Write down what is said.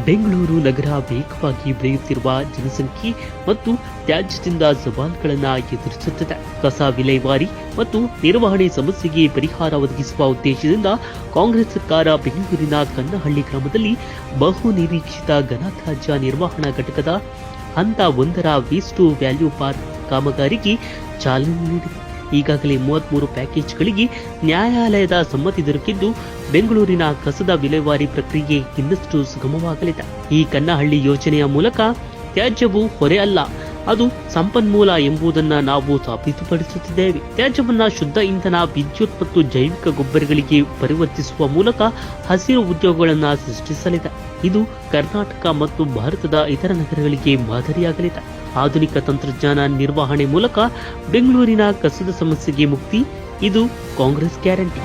ಬೆಂಗಳೂರು ನಗರ ವೇಗವಾಗಿ ಬೆಳೆಯುತ್ತಿರುವ ಜನಸಂಖ್ಯೆ ಮತ್ತು ತ್ಯಾಜ್ಯದಿಂದ ಸವಾಲುಗಳನ್ನು ಎದುರಿಸುತ್ತಿದೆ. ಕಸ ವಿಲೇವಾರಿ ಮತ್ತು ನಿರ್ವಹಣೆ ಸಮಸ್ಯೆಗೆ ಪರಿಹಾರ ಒದಗಿಸುವ ಉದ್ದೇಶದಿಂದ ಕಾಂಗ್ರೆಸ್ ಸರ್ಕಾರ ಬೆಂಗಳೂರಿನ ಕನ್ನಹಳ್ಳಿ ಗ್ರಾಮದಲ್ಲಿ ಬಹು ನಿರೀಕ್ಷಿತ ಘನತ್ಯಾಜ್ಯ ನಿರ್ವಹಣಾ ಘಟಕದ ಹಂತ 1ರ ವೇಸ್ಟ್ ಟು ವ್ಯಾಲ್ಯೂ ಪಾರ್ಕ್ ಕಾಮಗಾರಿಗೆ ಚಾಲನೆ ನೀಡಿದೆ. ಈಗಾಗಲೇ 33 ಪ್ಯಾಕೇಜ್ಗಳಿಗೆ ನ್ಯಾಯಾಲಯದ ಸಮ್ಮತಿ ದೊರಕಿದ್ದು ಬೆಂಗಳೂರಿನ ಕಸದ ವಿಲೇವಾರಿ ಪ್ರಕ್ರಿಯೆ ಇನ್ನಷ್ಟು ಸುಗಮವಾಗಲಿದೆ. ಈ ಕನ್ನಹಳ್ಳಿ ಯೋಜನೆಯ ಮೂಲಕ ತ್ಯಾಜ್ಯವು ಹೊರೆ ಅಲ್ಲ, ಅದು ಸಂಪನ್ಮೂಲ ಎಂಬುದನ್ನು ನಾವು ಸಾಬೀತುಪಡಿಸುತ್ತಿದ್ದೇವೆ. ತ್ಯಾಜ್ಯವನ್ನ ಶುದ್ಧ ಇಂಧನ, ವಿದ್ಯುತ್ ಮತ್ತು ಜೈವಿಕ ಗೊಬ್ಬರಗಳಿಗೆ ಪರಿವರ್ತಿಸುವ ಮೂಲಕ ಹಸಿರು ಉದ್ಯೋಗಗಳನ್ನು ಸೃಷ್ಟಿಸಲಿದೆ. ಇದು ಕರ್ನಾಟಕ ಮತ್ತು ಭಾರತದ ಇತರ ನಗರಗಳಿಗೆ ಮಾದರಿಯಾಗಲಿದೆ. ಆಧುನಿಕ ತಂತ್ರಜ್ಞಾನ ನಿರ್ವಹಣೆ ಮೂಲಕ ಬೆಂಗಳೂರಿನ ಕಸದ ಸಮಸ್ಯೆಗೆ ಮುಕ್ತಿ, ಇದು ಕಾಂಗ್ರೆಸ್ ಗ್ಯಾರಂಟಿ.